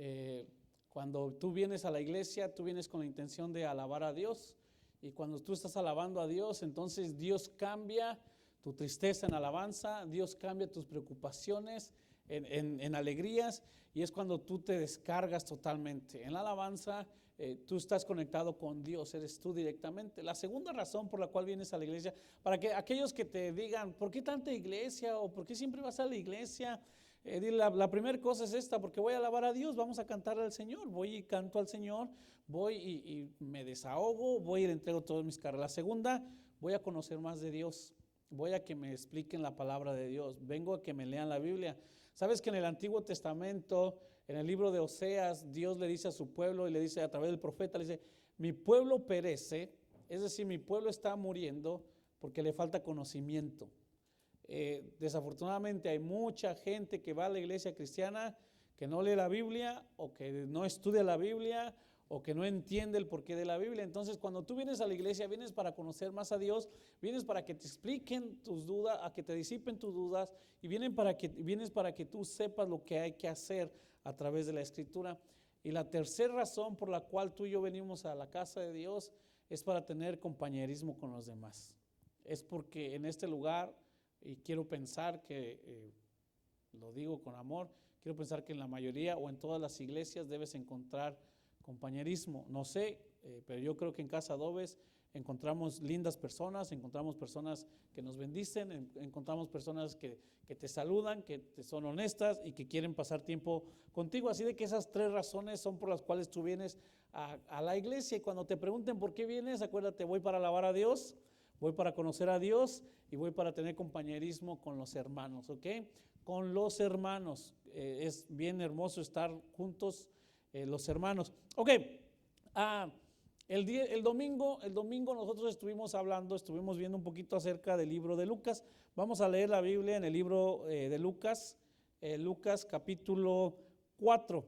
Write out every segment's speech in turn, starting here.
Eh, Cuando tú vienes a la iglesia, tú vienes con la intención de alabar a Dios. Y cuando tú estás alabando a Dios, entonces Dios cambia tu tristeza en alabanza, Dios cambia tus preocupaciones en alegrías, y es cuando tú te descargas totalmente. En la alabanza, tú estás conectado con Dios, eres tú directamente. La segunda razón por la cual vienes a la iglesia, para que aquellos que te digan, ¿por qué tanta iglesia? ¿O por qué siempre vas a la iglesia? La primera cosa es esta: porque voy a alabar a Dios, vamos a cantar al Señor, voy y canto al Señor, voy y me desahogo, voy y le entrego todas mis cargas. La segunda, voy a conocer más de Dios, voy a que me expliquen la palabra de Dios, vengo a que me lean la Biblia. Sabes que en el Antiguo Testamento, en el libro de Oseas, Dios le dice a su pueblo y le dice a través del profeta, le dice: mi pueblo perece, es decir, mi pueblo está muriendo porque le falta conocimiento. Desafortunadamente hay mucha gente que va a la iglesia cristiana que no lee la Biblia, o que no estudia la Biblia, o que no entiende el porqué de la Biblia. Entonces, cuando tú vienes a la iglesia, vienes para conocer más a Dios, vienes para que te expliquen tus dudas, a que te disipen tus dudas, y vienes para que tú sepas lo que hay que hacer a través de la Escritura. Y la tercera razón por la cual tú y yo venimos a la casa de Dios es para tener compañerismo con los demás. Es porque en este lugar, y quiero pensar que, lo digo con amor, quiero pensar que en la mayoría o en todas las iglesias debes encontrar compañerismo. No sé, pero yo creo que en Casa Adobes encontramos lindas personas, encontramos personas que nos bendicen, encontramos personas que te saludan, que te son honestas y que quieren pasar tiempo contigo. Así de que esas tres razones son por las cuales tú vienes a la iglesia. Y cuando te pregunten por qué vienes, acuérdate: voy para alabar a Dios, voy para conocer a Dios y voy para tener compañerismo con los hermanos, ¿ok? Con los hermanos. Es bien hermoso estar juntos, los hermanos. Ok, el domingo nosotros estuvimos viendo un poquito acerca del libro de Lucas. Vamos a leer la Biblia en el libro de Lucas, Lucas capítulo 4.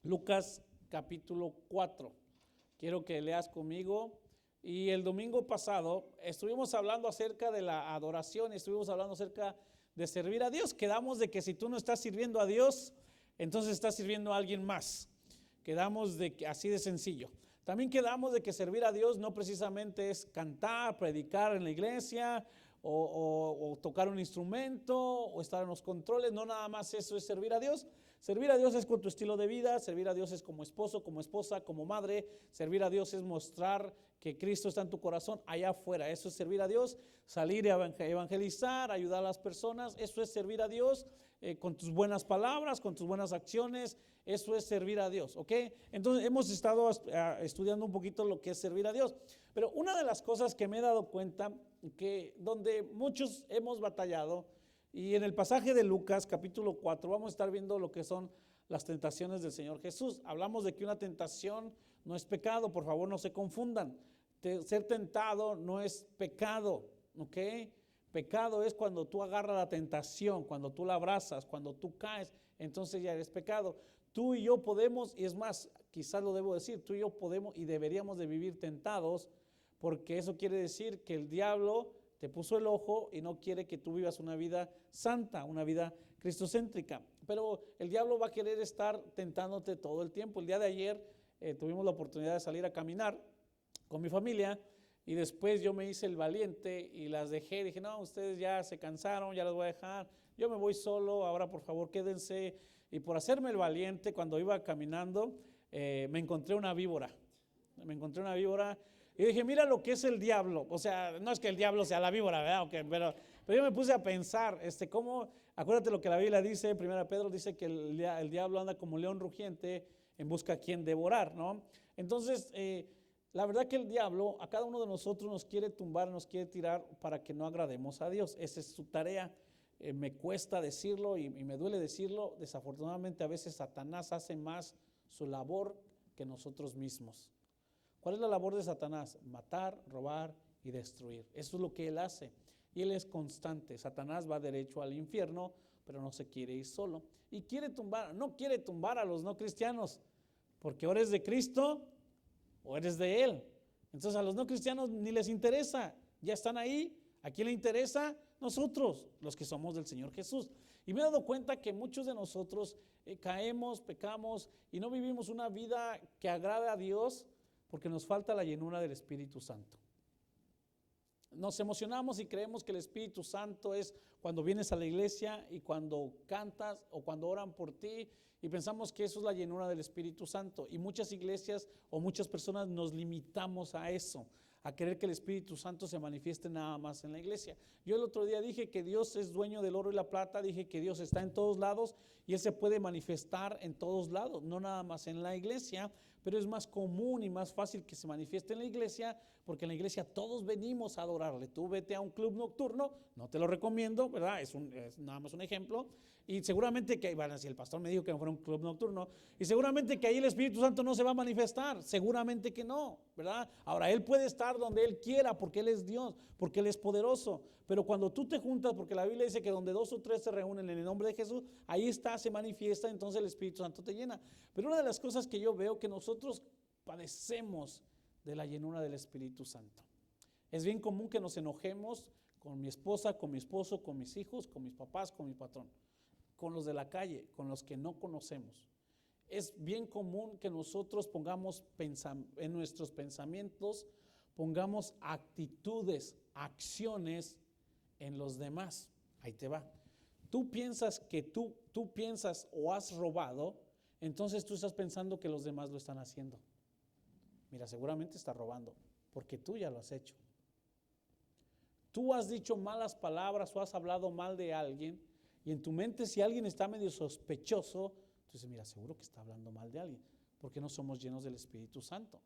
Lucas capítulo 4. Quiero que leas conmigo. Y el domingo pasado estuvimos hablando acerca de la adoración, estuvimos hablando acerca de servir a Dios. Quedamos de que si tú no estás sirviendo a Dios, entonces estás sirviendo a alguien más. Quedamos de que así de sencillo. También quedamos de que servir a Dios no precisamente es cantar, predicar en la iglesia, o tocar un instrumento, o estar en los controles. No, nada más eso es servir a Dios. Servir a Dios es con tu estilo de vida, servir a Dios es como esposo, como esposa, como madre. Servir a Dios es mostrar que Cristo está en tu corazón allá afuera. Eso es servir a Dios. Salir a evangelizar, ayudar a las personas, eso es servir a Dios. Con tus buenas palabras, con tus buenas acciones, eso es servir a Dios, ¿ok? Entonces hemos estado estudiando un poquito lo que es servir a Dios. Pero una de las cosas que me he dado cuenta, que donde muchos hemos batallado, y en el pasaje de Lucas capítulo 4 vamos a estar viendo lo que son las tentaciones del Señor Jesús. Hablamos de que una tentación no es pecado, por favor no se confundan. Ser tentado no es pecado, ¿ok? Pecado es cuando tú agarras la tentación, cuando tú la abrazas, cuando tú caes, entonces ya eres pecado. Tú y yo podemos, y es más, quizás lo debo decir, tú y yo podemos y deberíamos de vivir tentados, porque eso quiere decir que el diablo te puso el ojo y no quiere que tú vivas una vida santa, una vida cristocéntrica. Pero el diablo va a querer estar tentándote todo el tiempo. El día de ayer tuvimos la oportunidad de salir a caminar con mi familia, y después yo me hice el valiente y las dejé. Dije: no, ustedes ya se cansaron, ya las voy a dejar, yo me voy solo, ahora por favor quédense. Y por hacerme el valiente, cuando iba caminando, me encontré una víbora. Y dije: mira lo que es el diablo. O sea, no es que el diablo sea la víbora, ¿verdad? Okay, pero yo me puse a pensar, acuérdate lo que la Biblia dice, 1 Pedro dice que el diablo anda como león rugiente en busca a quien devorar, ¿no? Entonces, la verdad que el diablo a cada uno de nosotros nos quiere tumbar, nos quiere tirar para que no agrademos a Dios. Esa es su tarea. Me cuesta decirlo y me duele decirlo. Desafortunadamente a veces Satanás hace más su labor que nosotros mismos. ¿Cuál es la labor de Satanás? Matar, robar y destruir. Eso es lo que él hace. Y él es constante. Satanás va derecho al infierno, pero no se quiere ir solo. Y no quiere tumbar a los no cristianos, porque o eres de Cristo o eres de él. Entonces a los no cristianos ni les interesa. Ya están ahí. ¿A quién le interesa? Nosotros, los que somos del Señor Jesús. Y me he dado cuenta que muchos de nosotros caemos, pecamos y no vivimos una vida que agrade a Dios porque nos falta la llenura del Espíritu Santo. Nos emocionamos y creemos que el Espíritu Santo es cuando vienes a la iglesia y cuando cantas o cuando oran por ti, y pensamos que eso es la llenura del Espíritu Santo. Y muchas iglesias o muchas personas nos limitamos a eso, a querer que el Espíritu Santo se manifieste nada más en la iglesia. Yo el otro día dije que Dios es dueño del oro y la plata, dije que Dios está en todos lados y Él se puede manifestar en todos lados, no nada más en la iglesia, pero es más común y más fácil que se manifieste en la iglesia, porque en la iglesia todos venimos a adorarle. Tú vete a un club nocturno, no te lo recomiendo, ¿verdad? Es nada más un ejemplo, y seguramente que, bueno, si el pastor me dijo que no fuera un club nocturno, y seguramente que ahí el Espíritu Santo no se va a manifestar, seguramente que no, ¿verdad? Ahora, Él puede estar donde Él quiera, porque Él es Dios, porque Él es poderoso, pero cuando tú te juntas, porque la Biblia dice que donde 2 o 3 se reúnen en el nombre de Jesús, ahí está, se manifiesta, entonces el Espíritu Santo te llena. Pero una de las cosas que yo veo que nosotros padecemos de la llenura del Espíritu Santo. Es bien común que nos enojemos con mi esposa, con mi esposo, con mis hijos, con mis papás, con mi patrón, con los de la calle, con los que no conocemos. Es bien común que nosotros pongamos en nuestros pensamientos, pongamos actitudes, acciones en los demás. Ahí te va. Tú piensas que tú piensas o has robado, entonces tú estás pensando que los demás lo están haciendo. Mira, seguramente está robando, porque tú ya lo has hecho. Tú has dicho malas palabras o has hablado mal de alguien, y en tu mente, si alguien está medio sospechoso, tú dices, mira, seguro que está hablando mal de alguien, porque no somos llenos del Espíritu Santo.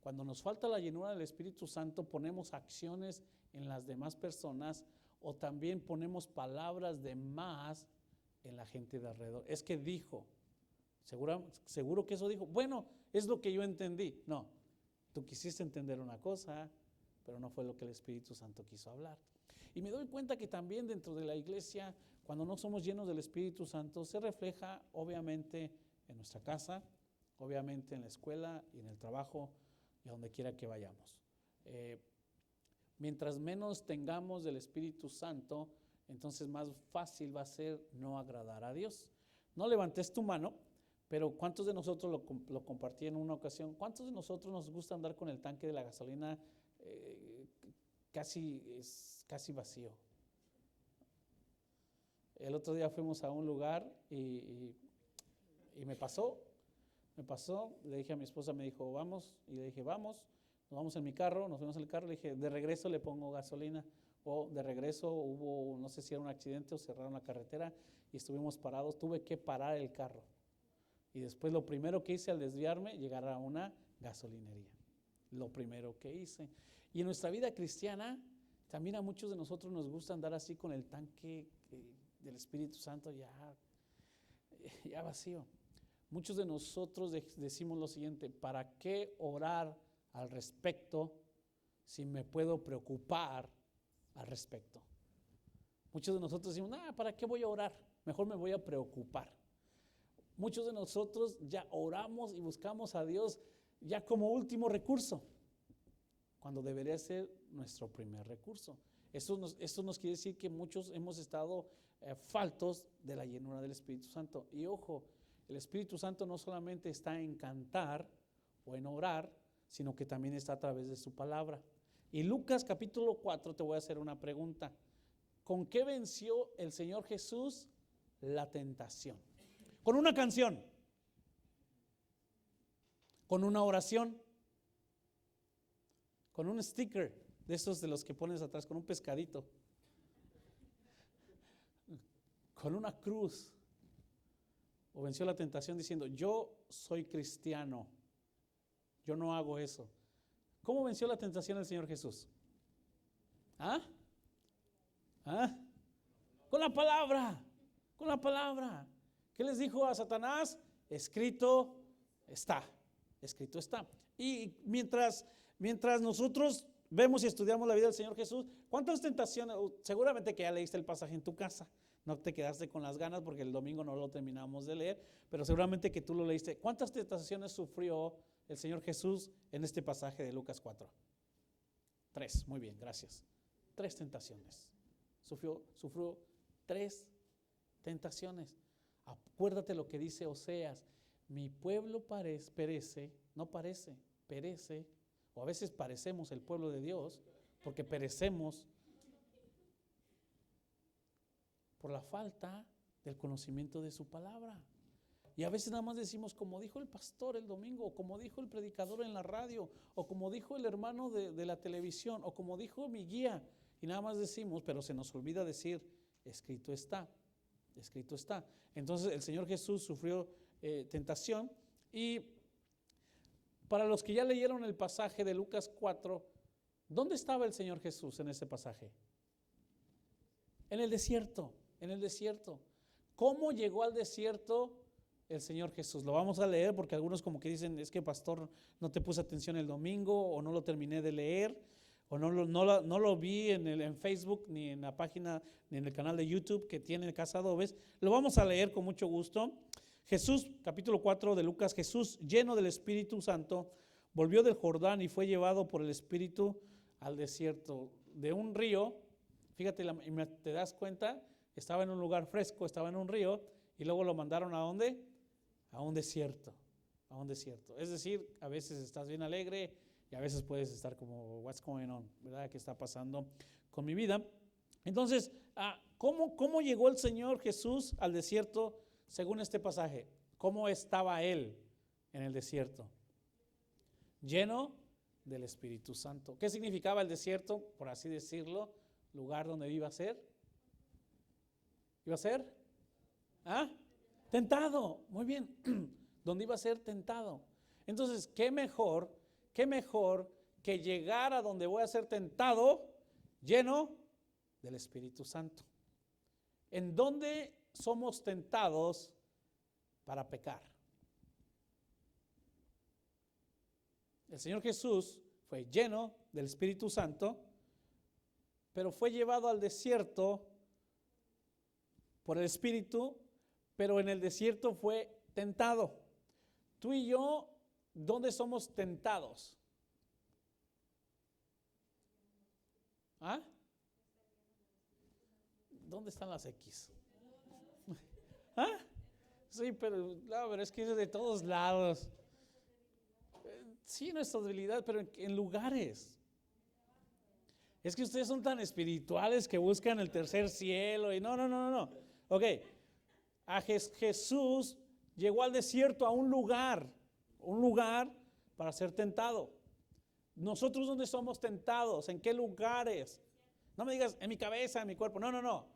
Cuando nos falta la llenura del Espíritu Santo, ponemos acciones en las demás personas, o también ponemos palabras de más en la gente de alrededor. Es que dijo, seguro que eso dijo. Bueno, es lo que yo entendí. No, tú quisiste entender una cosa, pero no fue lo que el Espíritu Santo quiso hablar. Y me doy cuenta que también dentro de la iglesia, cuando no somos llenos del Espíritu Santo, se refleja obviamente en nuestra casa, obviamente en la escuela y en el trabajo y a donde quiera que vayamos. Mientras menos tengamos del Espíritu Santo, entonces más fácil va a ser no agradar a Dios. No levantes tu mano, pero ¿cuántos de nosotros lo compartí en una ocasión? ¿Cuántos de nosotros nos gusta andar con el tanque de la gasolina casi vacío? El otro día fuimos a un lugar y me pasó, le dije a mi esposa, me dijo, vamos, y le dije, vamos, nos vamos en mi carro, nos fuimos en el carro, le dije, de regreso le pongo gasolina, o de regreso hubo, no sé si era un accidente o cerraron la carretera y estuvimos parados, tuve que parar el carro. Y después lo primero que hice al desviarme, llegar a una gasolinería. Lo primero que hice. Y en nuestra vida cristiana, también a muchos de nosotros nos gusta andar así con el tanque del Espíritu Santo ya vacío. Muchos de nosotros decimos lo siguiente, ¿para qué orar al respecto si me puedo preocupar al respecto? Muchos de nosotros decimos, ¿para qué voy a orar? Mejor me voy a preocupar. Muchos de nosotros ya oramos y buscamos a Dios ya como último recurso, cuando debería ser nuestro primer recurso. Esto nos quiere decir que muchos hemos estado faltos de la llenura del Espíritu Santo. Y ojo, el Espíritu Santo no solamente está en cantar o en orar, sino que también está a través de su palabra. Y Lucas capítulo 4 te voy a hacer una pregunta. ¿Con qué venció el Señor Jesús la tentación? Con una canción, con una oración, con un sticker de esos de los que pones atrás, con un pescadito, con una cruz. O venció la tentación diciendo, yo soy cristiano, yo no hago eso. ¿Cómo venció la tentación el Señor Jesús? Con la palabra, con la palabra. ¿Qué les dijo a Satanás? Escrito está, escrito está. Y mientras nosotros vemos y estudiamos la vida del Señor Jesús, ¿cuántas tentaciones? Seguramente que ya leíste el pasaje en tu casa, no te quedaste con las ganas porque el domingo no lo terminamos de leer, pero seguramente que tú lo leíste. ¿Cuántas tentaciones sufrió el Señor Jesús en este pasaje de Lucas 4? 3, muy bien, gracias. 3 tentaciones. Sufrió 3 tentaciones. Acuérdate lo que dice Oseas: mi pueblo perece, o a veces parecemos el pueblo de Dios, porque perecemos por la falta del conocimiento de su palabra. Y a veces nada más decimos, como dijo el pastor el domingo, o como dijo el predicador en la radio, o como dijo el hermano de la televisión, o como dijo mi guía, y nada más decimos, pero se nos olvida decir, escrito está, escrito está. Entonces el Señor Jesús sufrió tentación. Y para los que ya leyeron el pasaje de Lucas 4, ¿dónde estaba el Señor Jesús en ese pasaje? En el desierto, en el desierto. ¿Cómo llegó al desierto el Señor Jesús? Lo vamos a leer porque algunos como que dicen, es que pastor, no te puse atención el domingo, o no lo terminé de leer, o no lo vi en Facebook, ni en la página, ni en el canal de YouTube que tiene Casa Adobes. Lo vamos a leer con mucho gusto. Jesús, capítulo 4 de Lucas: Jesús, lleno del Espíritu Santo, volvió del Jordán y fue llevado por el Espíritu al desierto. De un río, fíjate, te das cuenta, estaba en un lugar fresco, estaba en un río, y luego lo mandaron ¿a dónde? A un desierto, a un desierto. Es decir, a veces estás bien alegre y a veces puedes estar como, what's going on, ¿verdad? ¿Qué está pasando con mi vida? Entonces, ¿cómo llegó el Señor Jesús al desierto según este pasaje? ¿Cómo estaba Él en el desierto? Lleno del Espíritu Santo. ¿Qué significaba el desierto, por así decirlo? Lugar donde iba a ser. ¿Iba a ser? Tentado. Muy bien. Donde iba a ser tentado. Entonces, qué mejor que llegar a donde voy a ser tentado lleno del Espíritu Santo. ¿En dónde somos tentados para pecar? El Señor Jesús fue lleno del Espíritu Santo, pero fue llevado al desierto por el Espíritu, pero en el desierto fue tentado. Tú y yo, ¿dónde somos tentados? ¿Dónde están las X? Sí, pero es que es de todos lados. Sí, nuestra debilidad, pero en lugares. Es que ustedes son tan espirituales que buscan el tercer cielo y no. Ok, Jesús llegó al desierto, a un lugar para ser tentado. ¿Nosotros dónde somos tentados? ¿En qué lugares? No me digas, en mi cabeza, en mi cuerpo. No.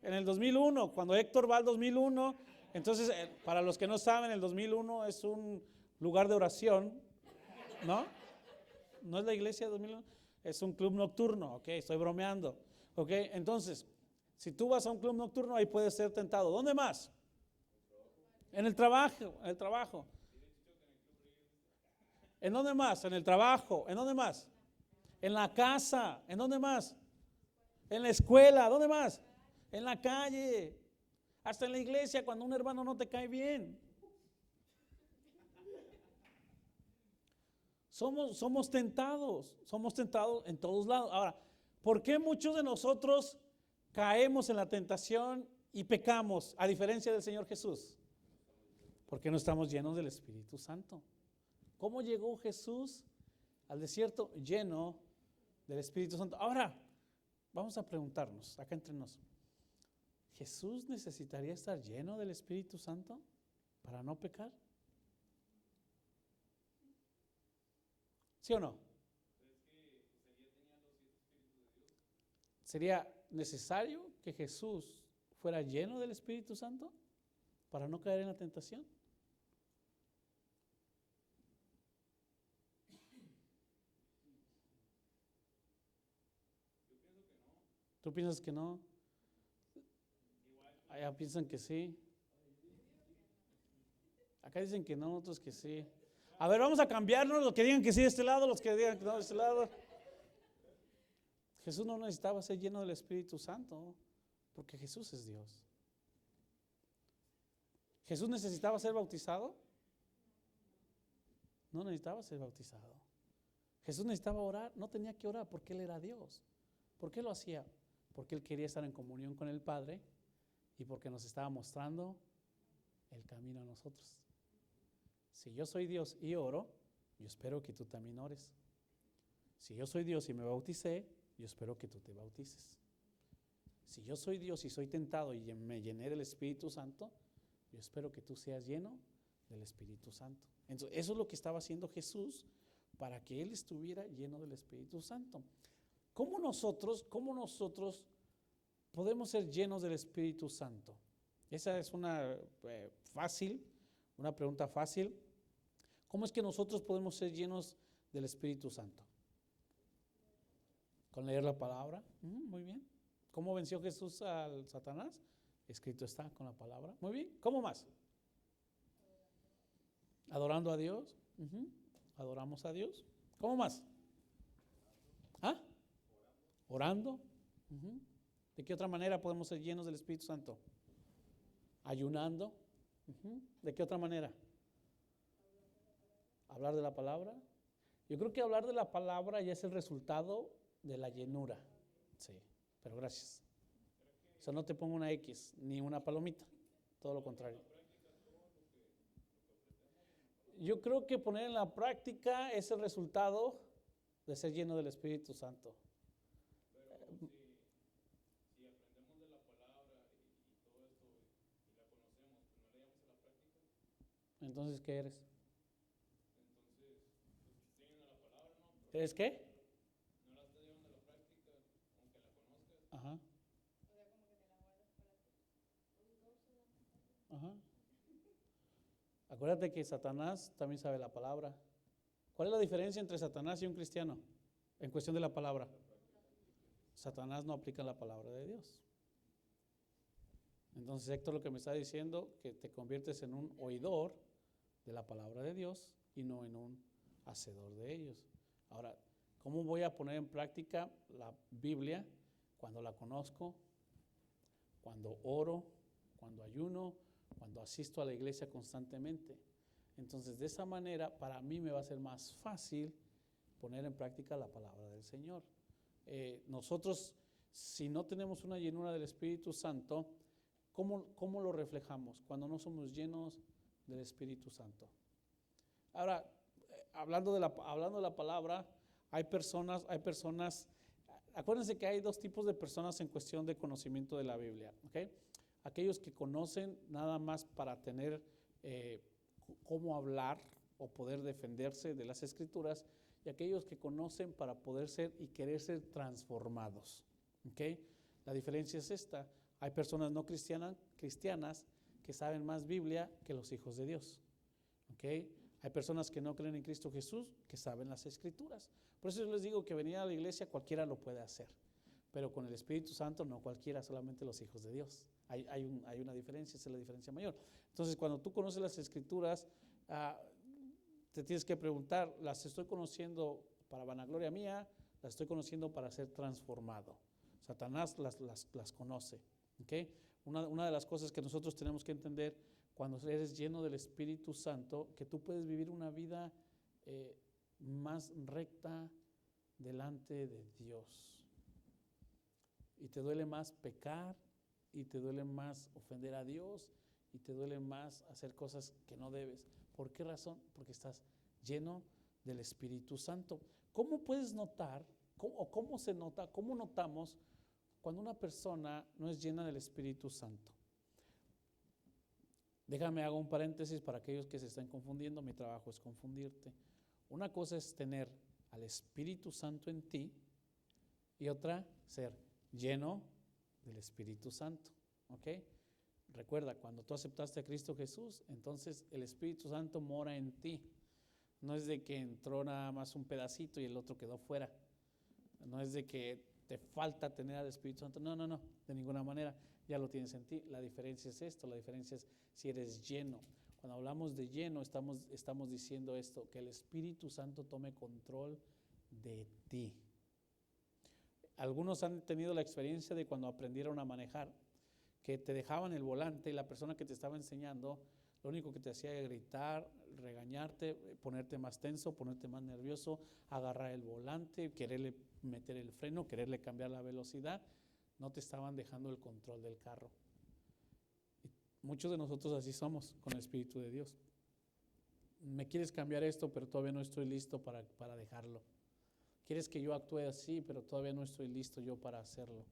En el 2001, cuando Héctor va al 2001, entonces, para los que no saben, el 2001 es un lugar de oración, ¿no? No es la iglesia de 2001, es un club nocturno, ok, estoy bromeando, ok. Entonces, si tú vas a un club nocturno, ahí puedes ser tentado. ¿Dónde más? En el trabajo. ¿En dónde más? En el trabajo. ¿En dónde más? En la casa. ¿En dónde más? En la escuela. ¿Dónde más? En la calle. Hasta en la iglesia, cuando un hermano no te cae bien. Somos tentados en todos lados. Ahora, ¿por qué muchos de nosotros caemos en la tentación y pecamos, a diferencia del Señor Jesús? Porque no estamos llenos del Espíritu Santo. ¿Cómo llegó Jesús al desierto? Lleno del Espíritu Santo. Ahora, vamos a preguntarnos, acá entre nosotros, ¿Jesús necesitaría estar lleno del Espíritu Santo para no pecar? ¿Sí o no? ¿Sería necesario que Jesús fuera lleno del Espíritu Santo para no caer en la tentación? ¿Tú piensas que no? Allá piensan que sí. Acá dicen que no, otros que sí. A ver, vamos a cambiarnos, los que digan que sí de este lado, los que digan que no de este lado. Jesús no necesitaba ser lleno del Espíritu Santo, porque Jesús es Dios. ¿Jesús necesitaba ser bautizado? No necesitaba ser bautizado. Jesús necesitaba orar, no tenía que orar porque Él era Dios. ¿Por qué lo hacía? Porque Él quería estar en comunión con el Padre y porque nos estaba mostrando el camino a nosotros. Si yo soy Dios y oro, yo espero que tú también ores. Si yo soy Dios y me bauticé, yo espero que tú te bautices. Si yo soy Dios y soy tentado y me llené del Espíritu Santo, yo espero que tú seas lleno del Espíritu Santo. Entonces, eso es lo que estaba haciendo Jesús para que Él estuviera lleno del Espíritu Santo. ¿Cómo nosotros podemos ser llenos del Espíritu Santo? Esa es una pregunta fácil. ¿Cómo es que nosotros podemos ser llenos del Espíritu Santo? Con leer la palabra. Muy bien. ¿Cómo venció Jesús al Satanás? Escrito está con la palabra. Muy bien. ¿Cómo más? Adorando a Dios. Adoramos a Dios. ¿Cómo más? ¿Ah? Orando. ¿De qué otra manera podemos ser llenos del Espíritu Santo? Ayunando. ¿De qué otra manera? Hablar de la palabra. Yo creo que hablar de la palabra ya es el resultado de la llenura. Sí, pero gracias. Eso no te pongo una X ni una palomita, todo lo contrario. Yo creo que poner en la práctica es el resultado de ser lleno del Espíritu Santo. Si aprendemos de la palabra y todo esto y la conocemos, pero no la llevamos a la práctica, Entonces, ¿qué eres? entonces pues, tienen a la palabra, ¿no? Pero ¿Eres qué? no la estás llevando a la práctica, aunque la conozcas. Ajá. Ajá. Acuérdate que Satanás también sabe la palabra. ¿Cuál es la diferencia entre Satanás y un cristiano en cuestión de la palabra? Satanás no aplica la palabra de Dios. Entonces, Héctor, lo que me está diciendo, que te conviertes en un oidor de la palabra de Dios y no en un hacedor de ellos. Ahora, ¿cómo voy a poner en práctica la Biblia cuando la conozco, cuando oro, cuando ayuno, cuando asisto a la iglesia constantemente? Entonces, de esa manera, para mí me va a ser más fácil poner en práctica la palabra del Señor. Nosotros, si no tenemos una llenura del Espíritu Santo, ¿cómo lo reflejamos? Cuando no somos llenos del Espíritu Santo. Ahora, hablando de la palabra, hay personas, acuérdense que hay dos tipos de personas en cuestión de conocimiento de la Biblia, ¿ok? Aquellos que conocen nada más para tener cómo hablar o poder defenderse de las Escrituras, y aquellos que conocen para poder ser y querer ser transformados, ¿ok? La diferencia es esta: hay personas no cristianas que saben más Biblia que los hijos de Dios, ¿ok? Hay personas que no creen en Cristo Jesús que saben las Escrituras. Por eso yo les digo que venir a la iglesia cualquiera lo puede hacer, pero con el Espíritu Santo no cualquiera, solamente los hijos de Dios. Hay una diferencia, esa es la diferencia mayor. Entonces, cuando tú conoces las Escrituras, te tienes que preguntar, ¿las estoy conociendo para vanagloria mía? ¿Las estoy conociendo para ser transformado? Satanás las conoce, ¿ok? Una de las cosas que nosotros tenemos que entender cuando eres lleno del Espíritu Santo, que tú puedes vivir una vida más recta delante de Dios. Y te duele más pecar, y te duele más ofender a Dios, y te duele más hacer cosas que no debes. ¿Por qué razón? Porque estás lleno del Espíritu Santo. ¿Cómo puedes notar, cómo se nota, cómo notamos cuando una persona no es llena del Espíritu Santo? Déjame hago un paréntesis para aquellos que se están confundiendo. Mi trabajo es confundirte. Una cosa es tener al Espíritu Santo en ti y otra ser lleno del Espíritu Santo, ¿ok? Recuerda, cuando tú aceptaste a Cristo Jesús, entonces el Espíritu Santo mora en ti. No es de que entró nada más un pedacito y el otro quedó fuera. No es de que te falta tener al Espíritu Santo. No, de ninguna manera. Ya lo tienes en ti. La diferencia es esto, la diferencia es si eres lleno. Cuando hablamos de lleno, estamos diciendo esto, que el Espíritu Santo tome control de ti. Algunos han tenido la experiencia de cuando aprendieron a manejar, que te dejaban el volante y la persona que te estaba enseñando, lo único que te hacía era gritar, regañarte, ponerte más tenso, ponerte más nervioso, agarrar el volante, quererle meter el freno, quererle cambiar la velocidad. No te estaban dejando el control del carro. Muchos de nosotros así somos con el Espíritu de Dios. Me quieres cambiar esto, pero todavía no estoy listo para dejarlo. Quieres que yo actúe así, pero todavía no estoy listo yo para hacerlo.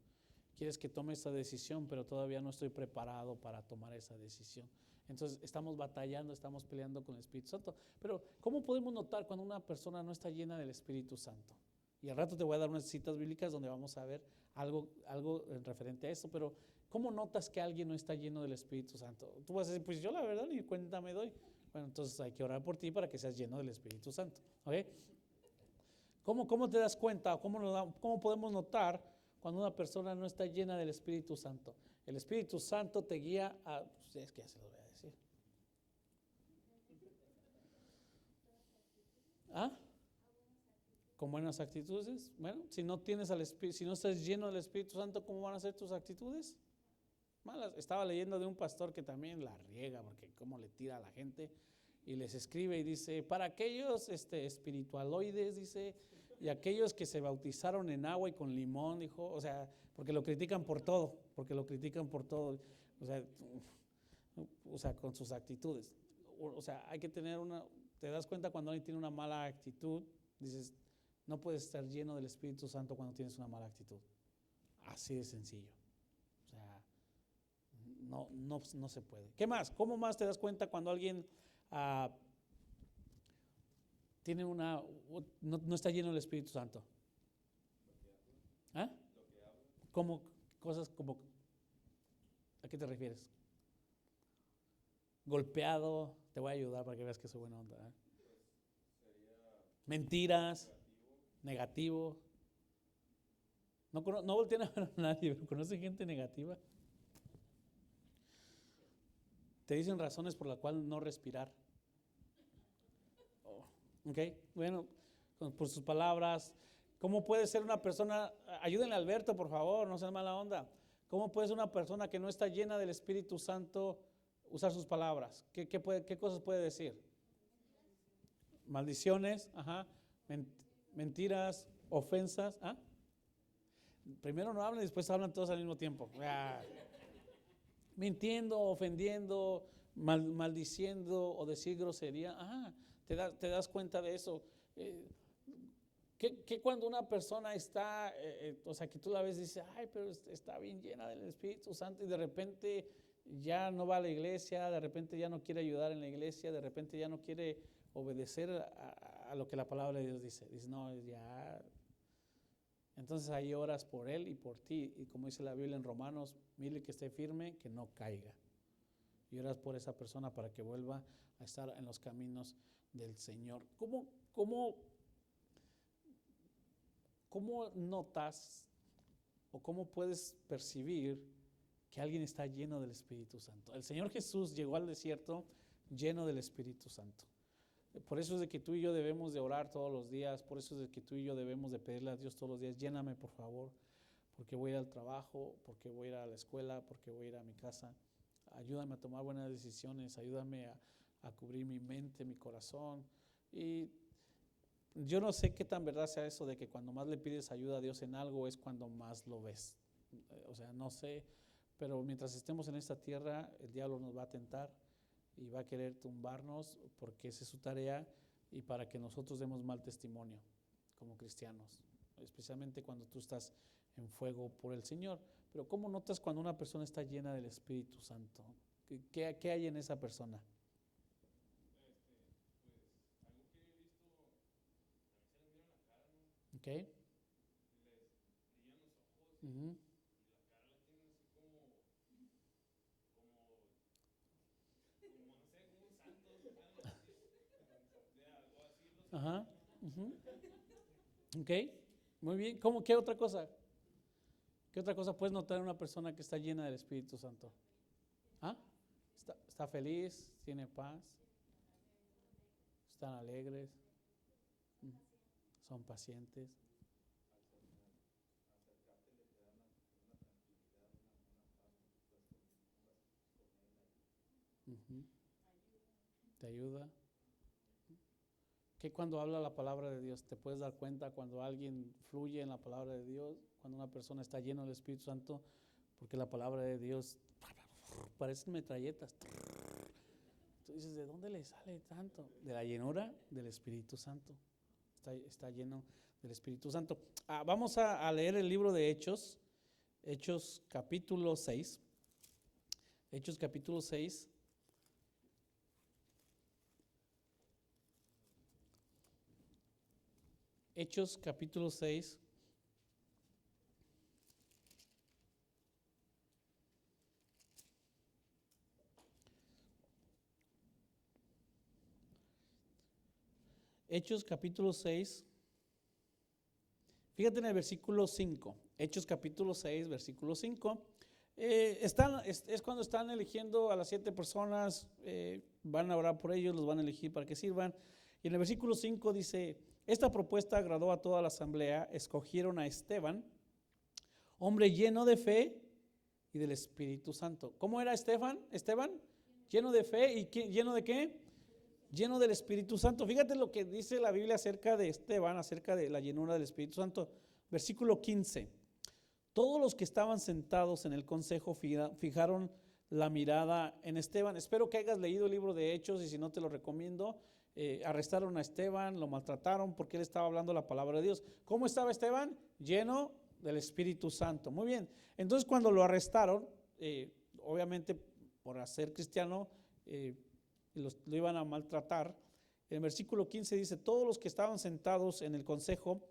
Quieres que tome esta decisión, pero todavía no estoy preparado para tomar esa decisión. Entonces estamos batallando, estamos peleando con el Espíritu Santo. Pero ¿cómo podemos notar cuando una persona no está llena del Espíritu Santo? Y al rato te voy a dar unas citas bíblicas donde vamos a ver algo en referente a eso. Pero ¿cómo notas que alguien no está lleno del Espíritu Santo? Tú vas a decir, pues yo la verdad ni cuenta me doy. Bueno, entonces hay que orar por ti para que seas lleno del Espíritu Santo. ¿Okay? ¿Cómo te das cuenta? ¿Cómo podemos notar cuando una persona no está llena del Espíritu Santo? El Espíritu Santo te guía a... Pues es que ya se lo voy a decir. ¿Ah? ¿Con buenas actitudes? Bueno, si no estás lleno del Espíritu Santo, ¿cómo van a ser tus actitudes? Malas. Estaba leyendo de un pastor que también la riega, porque cómo le tira a la gente, y les escribe y dice, para aquellos espiritualoides, dice, y aquellos que se bautizaron en agua y con limón, dijo, o sea, porque lo critican por todo, o sea, con sus actitudes. O sea, hay que tener te das cuenta cuando alguien tiene una mala actitud, dices, no puedes estar lleno del Espíritu Santo cuando tienes una mala actitud. Así de sencillo. O sea, no se puede. ¿Qué más? ¿Cómo más te das cuenta cuando alguien tiene no está lleno del Espíritu Santo? ¿Ah? ¿Cómo? Cosas como, ¿a qué te refieres? Golpeado, te voy a ayudar para que veas que soy buena onda. ¿Eh? Mentiras, negativo. No volteen a ver a nadie, pero ¿conocen gente negativa? Te dicen razones por las cuales no respirar. Ok, bueno, por sus palabras. ¿Cómo puede ser una persona? Ayúdenle a Alberto, por favor, no sean mala onda. ¿Cómo puede ser una persona que no está llena del Espíritu Santo usar sus palabras? ¿Qué cosas puede decir? Maldiciones, ajá, mentiras, ofensas. ¿Ah? Primero no hablan y después hablan todos al mismo tiempo. Mintiendo, ofendiendo, maldiciendo o decir grosería. Ajá, te das cuenta de eso. Que cuando una persona está, o sea, que tú la ves y dices, ay, pero está bien llena del Espíritu Santo, y de repente ya no va a la iglesia, de repente ya no quiere ayudar en la iglesia, de repente ya no quiere obedecer a lo que la palabra de Dios dice. Dice, no, ya. Entonces ahí oras por él y por ti, y como dice la Biblia en Romanos, mire que esté firme, que no caiga. Y oras por esa persona para que vuelva a estar en los caminos del Señor. ¿Cómo notas o cómo puedes percibir que alguien está lleno del Espíritu Santo? El Señor Jesús llegó al desierto lleno del Espíritu Santo. Por eso es de que tú y yo debemos de orar todos los días, por eso es de que tú y yo debemos de pedirle a Dios todos los días, lléname por favor, porque voy a ir al trabajo, porque voy a ir a la escuela, porque voy a ir a mi casa. Ayúdame a tomar buenas decisiones, ayúdame a cubrir mi mente, mi corazón. Y yo no sé qué tan verdad sea eso de que cuando más le pides ayuda a Dios en algo es cuando más lo ves. O sea, no sé, pero mientras estemos en esta tierra, el diablo nos va a tentar y va a querer tumbarnos porque esa es su tarea, y para que nosotros demos mal testimonio como cristianos, especialmente cuando tú estás en fuego por el Señor. Pero ¿cómo notas cuando una persona está llena del Espíritu Santo? ¿Qué hay en esa persona? Ok. Uh-huh. Ajá. Uh-huh. Ok. Muy bien. ¿Qué otra cosa? ¿Qué otra cosa puedes notar en una persona que está llena del Espíritu Santo? ¿Ah? Está feliz, tiene paz, están alegres, son pacientes. Uh-huh. Te ayuda. Que cuando habla la palabra de Dios, te puedes dar cuenta cuando alguien fluye en la palabra de Dios, cuando una persona está llena del Espíritu Santo, porque la palabra de Dios parecen metralletas. Tú dices, ¿de dónde le sale tanto? De la llenura del Espíritu Santo. Está lleno del Espíritu Santo. Vamos a leer el libro de Hechos, Hechos capítulo 6. Hechos capítulo 6. Hechos capítulo 6. Hechos capítulo 6. Fíjate en el versículo 5. Hechos capítulo 6, versículo 5. Es cuando están eligiendo a las 7 personas, van a orar por ellos, los van a elegir para que sirvan. Y en el versículo 5 dice, esta propuesta agradó a toda la asamblea, escogieron a Esteban, hombre lleno de fe y del Espíritu Santo. ¿Cómo era Esteban? Lleno de fe y ¿lleno de qué? Lleno del Espíritu Santo. Fíjate lo que dice la Biblia acerca de Esteban, acerca de la llenura del Espíritu Santo. Versículo 15. Todos los que estaban sentados en el consejo fijaron la mirada en Esteban. Espero que hayas leído el libro de Hechos y si no te lo recomiendo. Arrestaron a Esteban, lo maltrataron porque él estaba hablando la palabra de Dios. ¿Cómo estaba Esteban? Lleno del Espíritu Santo. Muy bien. Entonces cuando lo arrestaron, obviamente por ser cristiano, lo iban a maltratar. En el versículo 15 dice, todos los que estaban sentados en el consejo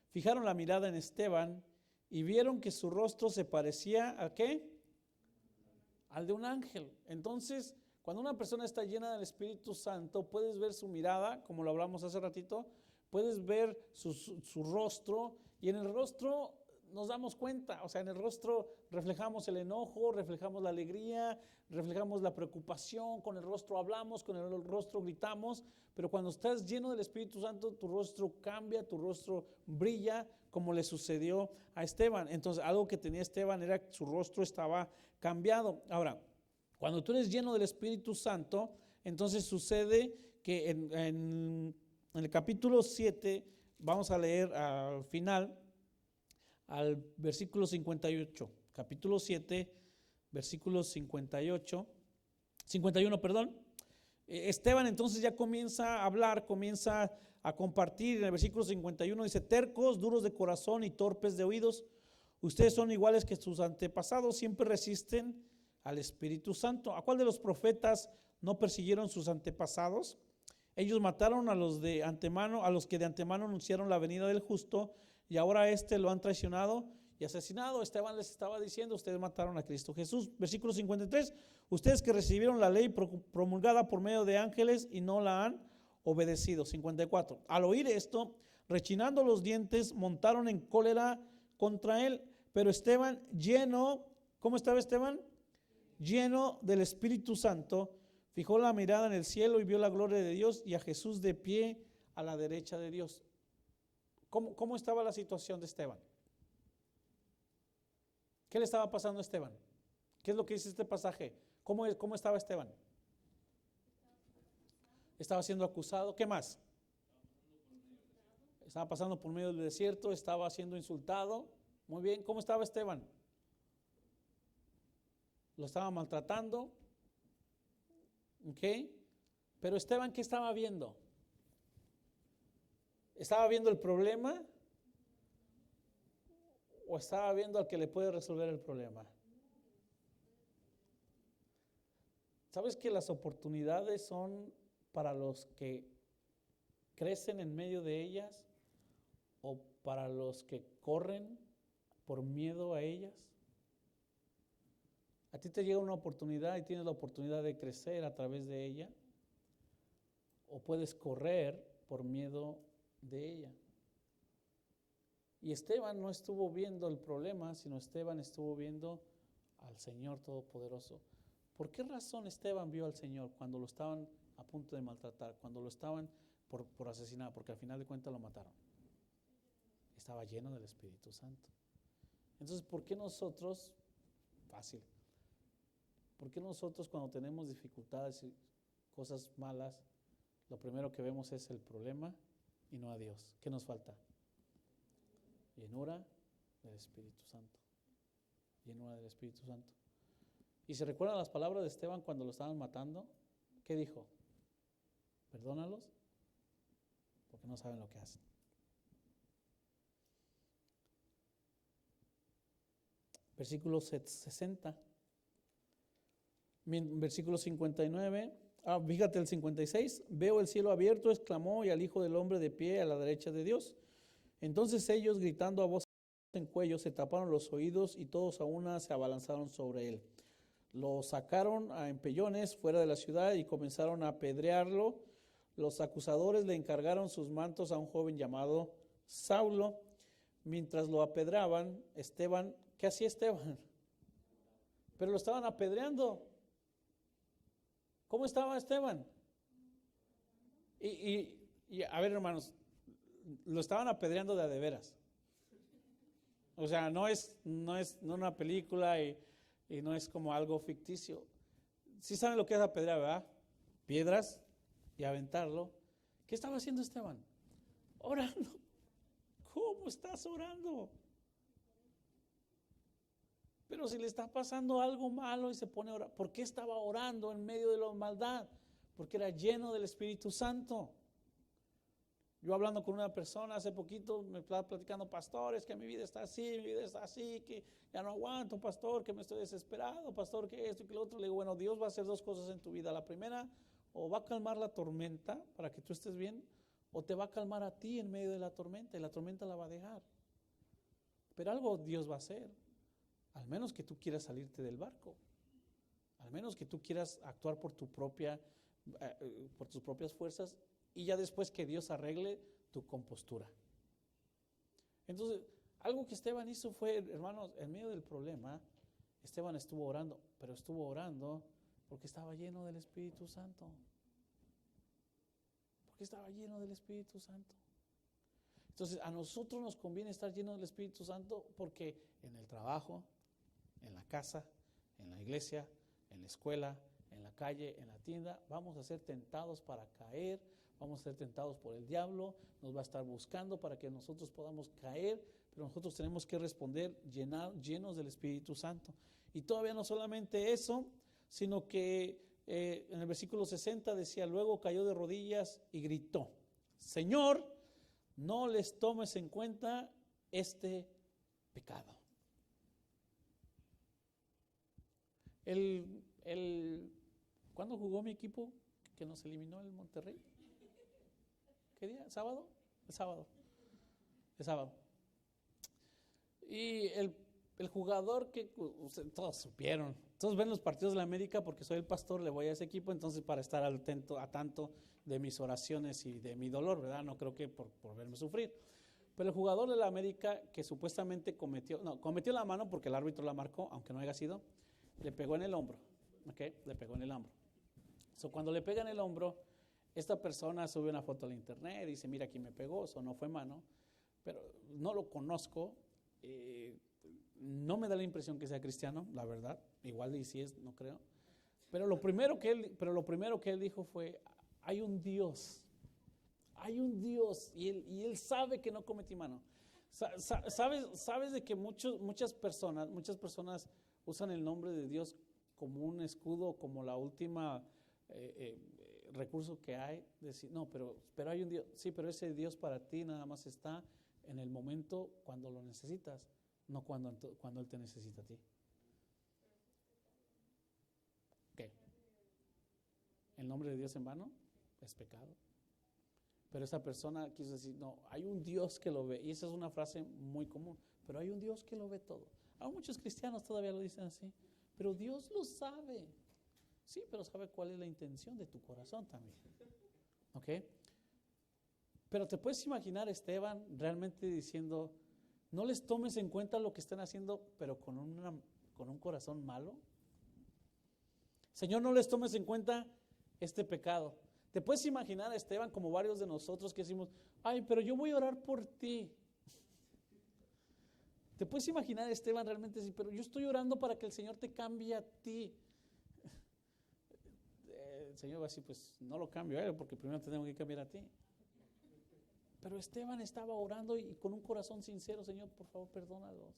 fijaron la mirada en Esteban y vieron que su rostro se parecía ¿a qué? Al de un ángel. Entonces, cuando una persona está llena del Espíritu Santo, puedes ver su mirada, como lo hablamos hace ratito, puedes ver su rostro, y en el rostro nos damos cuenta, o sea, en el rostro reflejamos el enojo, reflejamos la alegría, reflejamos la preocupación, con el rostro hablamos, con el rostro gritamos, pero cuando estás lleno del Espíritu Santo, tu rostro cambia, tu rostro brilla, como le sucedió a Esteban. Entonces, algo que tenía Esteban era que su rostro estaba cambiado. Ahora, cuando tú eres lleno del Espíritu Santo, entonces sucede que en el capítulo 7, vamos a leer al final, al versículo 58, capítulo 7, versículo 51, perdón. Esteban entonces ya comienza a hablar, comienza a compartir. En el versículo 51 dice, tercos, duros de corazón y torpes de oídos, ustedes son iguales que sus antepasados, siempre resisten al Espíritu Santo. ¿A cuál de los profetas no persiguieron sus antepasados? Ellos mataron a los que de antemano anunciaron la venida del justo, y ahora lo han traicionado y asesinado. Esteban les estaba diciendo, ustedes mataron a Cristo Jesús. Versículo 53, ustedes que recibieron la ley promulgada por medio de ángeles y no la han obedecido. 54, al oír esto, rechinando los dientes, montaron en cólera contra él. Pero Esteban, ¿cómo estaba Esteban? Lleno del Espíritu Santo, fijó la mirada en el cielo y vio la gloria de Dios y a Jesús de pie a la derecha de Dios. ¿Cómo estaba la situación de Esteban? ¿Qué le estaba pasando a Esteban? ¿Qué es lo que dice este pasaje? ¿Cómo estaba Esteban? Estaba siendo acusado. ¿Qué más? Estaba pasando por medio del desierto, estaba siendo insultado. Muy bien, ¿cómo estaba Esteban? Lo estaba maltratando. ¿Ok? Pero Esteban, ¿qué estaba viendo? ¿Estaba viendo el problema? ¿O estaba viendo al que le puede resolver el problema? ¿Sabes que las oportunidades son para los que crecen en medio de ellas o para los que corren por miedo a ellas? A ti te llega una oportunidad y tienes la oportunidad de crecer a través de ella, o puedes correr por miedo de ella. Y Esteban no estuvo viendo el problema, sino Esteban estuvo viendo al Señor Todopoderoso. ¿Por qué razón Esteban vio al Señor cuando lo estaban a punto de maltratar, cuando lo estaban por asesinar? Porque al final de cuentas lo mataron. Estaba lleno del Espíritu Santo. Entonces, ¿por qué nosotros, fácil, por qué nosotros cuando tenemos dificultades y cosas malas, lo primero que vemos es el problema y no a Dios? ¿Qué nos falta? Llenura del Espíritu Santo. Llenura del Espíritu Santo. ¿Y se recuerdan las palabras de Esteban cuando lo estaban matando? ¿Qué dijo? Perdónalos porque no saben lo que hacen. Versículo 60. Versículo 59. Fíjate el 56. Veo el cielo abierto, exclamó, y al Hijo del Hombre de pie a la derecha de Dios. Entonces ellos, gritando a voz en cuello, se taparon los oídos y todos a una se abalanzaron sobre él. Lo sacaron a empellones fuera de la ciudad y comenzaron a apedrearlo. Los acusadores le encargaron sus mantos a un joven llamado Saulo. Mientras lo apedraban, Esteban, ¿qué hacía Esteban? Pero lo estaban apedreando. ¿Cómo estaba Esteban? Y a ver, hermanos, lo estaban apedreando de veras. O sea, no es una película y no es como algo ficticio. Sí saben lo que es apedrear, ¿verdad? Piedras y aventarlo. ¿Qué estaba haciendo Esteban? Orando. ¿Cómo estás orando? Pero si le está pasando algo malo y se pone a orar, ¿por qué estaba orando en medio de la maldad? Porque era lleno del Espíritu Santo. Yo hablando con una persona hace poquito, me estaba platicando, pastor, es que mi vida está así, que ya no aguanto, pastor, que me estoy desesperado, pastor, que esto y que lo otro. Le digo, bueno, Dios va a hacer dos cosas en tu vida. La primera, o va a calmar la tormenta para que tú estés bien, o te va a calmar a ti en medio de la tormenta, y la tormenta la va a dejar. Pero algo Dios va a hacer, al menos que tú quieras salirte del barco, al menos que tú quieras actuar por tus propias fuerzas, y ya después que Dios arregle tu compostura. Entonces, algo que Esteban hizo fue, hermanos, en medio del problema, Esteban estuvo orando, pero estuvo orando porque estaba lleno del Espíritu Santo. Porque estaba lleno del Espíritu Santo. Entonces, a nosotros nos conviene estar llenos del Espíritu Santo porque en el trabajo, en la casa, en la iglesia, en la escuela, en la calle, en la tienda, vamos a ser tentados para caer, vamos a ser tentados por el diablo, nos va a estar buscando para que nosotros podamos caer, pero nosotros tenemos que responder llenos del Espíritu Santo. Y todavía no solamente eso, sino que en el versículo 60 decía, luego cayó de rodillas y gritó, Señor, no les tomes en cuenta este pecado. ¿Cuándo jugó mi equipo que nos eliminó el Monterrey? ¿Qué día? ¿Sábado? El sábado. Y el jugador que todos supieron, todos ven los partidos de la América porque soy el pastor, le voy a ese equipo, entonces para estar a tanto de mis oraciones y de mi dolor, ¿verdad? No creo que por verme sufrir. Pero el jugador de la América que supuestamente cometió la mano porque el árbitro la marcó, aunque no haya sido, le pegó en el hombro, ¿ok? Le pegó en el hombro. Cuando le pega en el hombro, esta persona sube una foto al internet y dice, mira, aquí me pegó, eso no fue mano, pero no lo conozco, no me da la impresión que sea cristiano, la verdad, igual y si es, no creo, pero lo primero que él dijo fue, hay un Dios, y él sabe que no cometí mano. ¿Sabes de que muchas personas usan el nombre de Dios como un escudo, como la última recurso que hay? Decir, no, pero hay un Dios. Sí, pero ese Dios para ti nada más está en el momento cuando lo necesitas, no cuando Él te necesita a ti. ¿Qué? ¿El nombre de Dios en vano? Es pecado. Pero esa persona quiso decir, no, hay un Dios que lo ve. Y esa es una frase muy común. Pero hay un Dios que lo ve todo. Ahora muchos cristianos todavía lo dicen así. Pero Dios lo sabe. Sí, pero sabe cuál es la intención de tu corazón también. ¿Ok? Pero te puedes imaginar Esteban realmente diciendo, no les tomes en cuenta lo que están haciendo, pero con un corazón malo. Señor, no les tomes en cuenta este pecado. Te puedes imaginar a Esteban como varios de nosotros que decimos, ay, pero yo voy a orar por ti. Te puedes imaginar a Esteban realmente decir, pero yo estoy orando para que el Señor te cambie a ti. El Señor va a decir, pues no lo cambio a él, porque primero te tengo que cambiar a ti. Pero Esteban estaba orando y con un corazón sincero, Señor, por favor, perdónalos.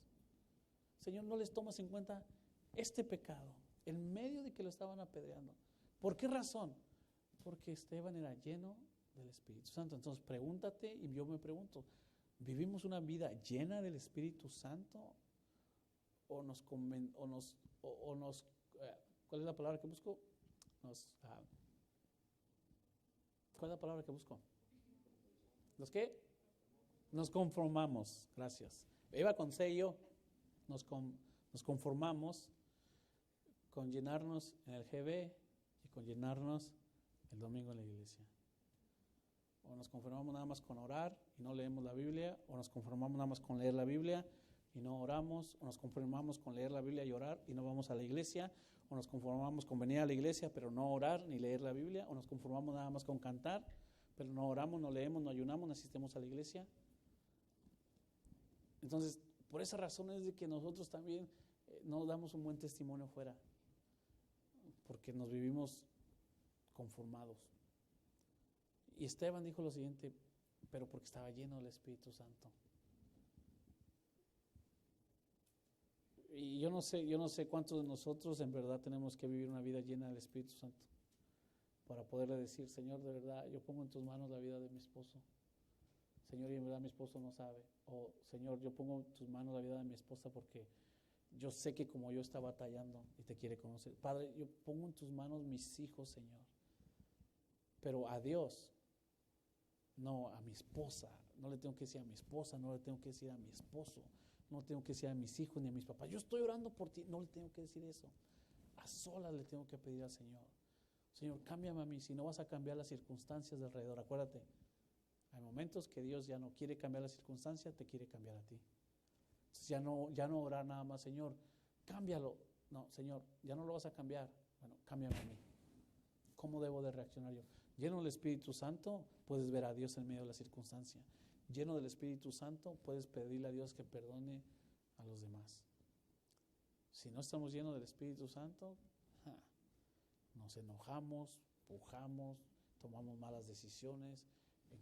Señor, no les tomas en cuenta este pecado. en medio de que lo estaban apedreando. ¿Por qué razón? Porque Esteban era lleno del Espíritu Santo. Entonces pregúntate, y yo me pregunto, ¿vivimos una vida llena del Espíritu Santo? ¿O nos ¿cuál es la palabra que busco? ¿Cuál es la palabra que busco? ¿Los qué? Nos conformamos, gracias. Iba con sello, nos conformamos con llenarnos en el GB y con llenarnos el domingo en la iglesia. O nos conformamos nada más con orar y no leemos la Biblia, o nos conformamos nada más con leer la Biblia y no oramos, o nos conformamos con leer la Biblia y orar y no vamos a la iglesia, o nos conformamos con venir a la iglesia pero no orar ni leer la Biblia, o nos conformamos nada más con cantar, pero no oramos, no leemos, no ayunamos, no asistimos a la iglesia. Entonces, por esa razón es de que nosotros también no damos un buen testimonio fuera, porque nos vivimos conformados. Y Esteban dijo lo siguiente, pero porque estaba lleno del Espíritu Santo. Y yo no sé cuántos de nosotros en verdad tenemos que vivir una vida llena del Espíritu Santo para poderle decir, Señor, de verdad, yo pongo en tus manos la vida de mi esposo. Señor, y en verdad mi esposo no sabe. O Señor, yo pongo en tus manos la vida de mi esposa porque yo sé que como yo está batallando y te quiere conocer. Padre, yo pongo en tus manos mis hijos, Señor. Pero a Dios, no a mi esposa. No le tengo que decir a mi esposa, no le tengo que decir a mi esposo, no tengo que decir a mis hijos ni a mis papás. Yo estoy orando por ti, no le tengo que decir eso. A solas le tengo que pedir al Señor. Señor, cámbiame a mí, si no vas a cambiar las circunstancias de alrededor. Acuérdate, hay momentos que Dios ya no quiere cambiar las circunstancias, te quiere cambiar a ti. Entonces ya no orar nada más, Señor, cámbialo. No, Señor, ya no lo vas a cambiar. Bueno, cámbiame a mí. ¿Cómo debo de reaccionar yo? Lleno del Espíritu Santo, puedes ver a Dios en medio de la circunstancia. Lleno del Espíritu Santo, puedes pedirle a Dios que perdone a los demás. Si no estamos llenos del Espíritu Santo, nos enojamos, pujamos, tomamos malas decisiones,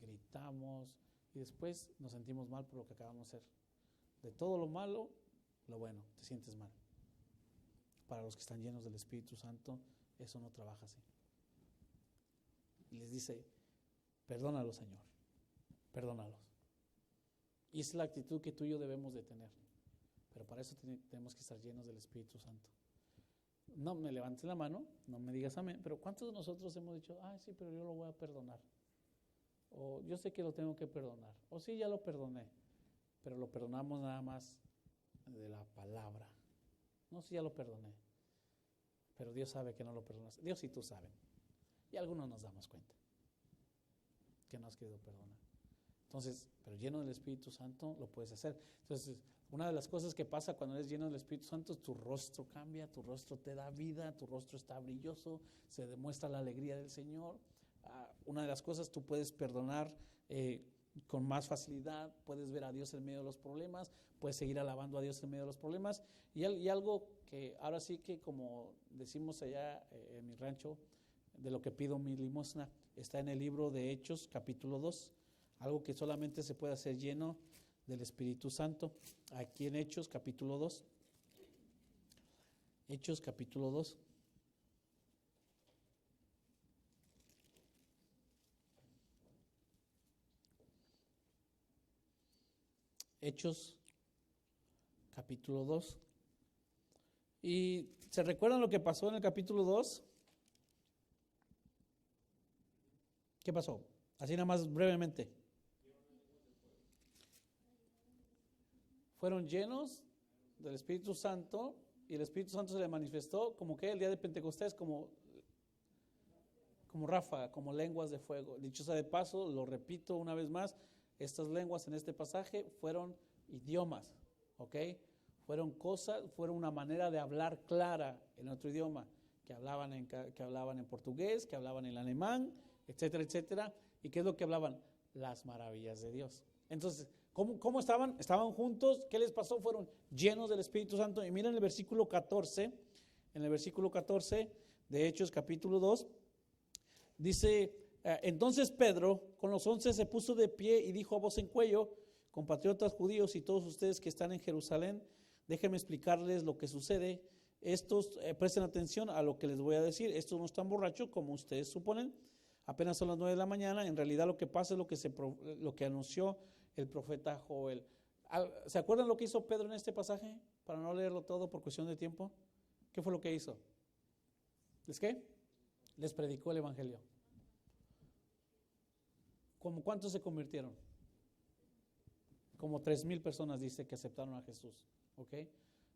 gritamos y después nos sentimos mal por lo que acabamos de hacer. De todo lo malo, lo bueno, te sientes mal. Para los que están llenos del Espíritu Santo, eso no trabaja así. Y les dice, perdónalos, Señor, perdónalos. Y esa es la actitud que tú y yo debemos de tener. Pero para eso tenemos que estar llenos del Espíritu Santo. No me levantes la mano, no me digas amén, pero ¿cuántos de nosotros hemos dicho, sí, pero yo lo voy a perdonar? O yo sé que lo tengo que perdonar. O sí, ya lo perdoné, pero lo perdonamos nada más de la palabra. No, sí, ya lo perdoné, pero Dios sabe que no lo perdonas. Dios y tú saben. Y algunos nos damos cuenta que no has querido perdonar. Entonces, pero lleno del Espíritu Santo lo puedes hacer. Entonces, una de las cosas que pasa cuando eres lleno del Espíritu Santo es tu rostro cambia, tu rostro te da vida, tu rostro está brilloso, se demuestra la alegría del Señor. Una de las cosas, tú puedes perdonar con más facilidad, puedes ver a Dios en medio de los problemas, puedes seguir alabando a Dios en medio de los problemas. Y algo que ahora sí que, como decimos allá en mi rancho, de lo que pido mi limosna, está en el libro de Hechos, capítulo 2, algo que solamente se puede hacer lleno del Espíritu Santo. Aquí en Hechos, capítulo 2. Hechos, capítulo 2. Hechos, capítulo 2. ¿Y se recuerdan lo que pasó en el capítulo 2? ¿Qué pasó? Así nada más brevemente. Fueron llenos del Espíritu Santo y el Espíritu Santo se le manifestó como que el día de Pentecostés, como ráfaga, como lenguas de fuego. Dicho sea de paso, lo repito una vez más, estas lenguas en este pasaje fueron idiomas, ¿ok? Fueron una manera de hablar clara en otro idioma, que hablaban en portugués, que hablaban en alemán, etcétera, etcétera. ¿Y qué es lo que hablaban? Las maravillas de Dios. Entonces, ¿cómo estaban? Estaban juntos. ¿Qué les pasó? Fueron llenos del Espíritu Santo. Y miren el versículo 14. En el versículo 14 de Hechos capítulo 2, dice, entonces Pedro con los 11 se puso de pie y dijo a voz en cuello, compatriotas judíos y todos ustedes que están en Jerusalén, déjenme explicarles lo que sucede. estos, presten atención a lo que les voy a decir, estos no están borrachos como ustedes suponen, apenas son las 9 de la mañana, en realidad lo que pasa es lo que anunció el profeta Joel. ¿Se acuerdan lo que hizo Pedro en este pasaje? Para no leerlo todo por cuestión de tiempo, ¿qué fue lo que hizo? ¿Les qué? Les predicó el evangelio. ¿Cómo cuántos se convirtieron? Como 3,000 personas dice que aceptaron a Jesús, ¿ok?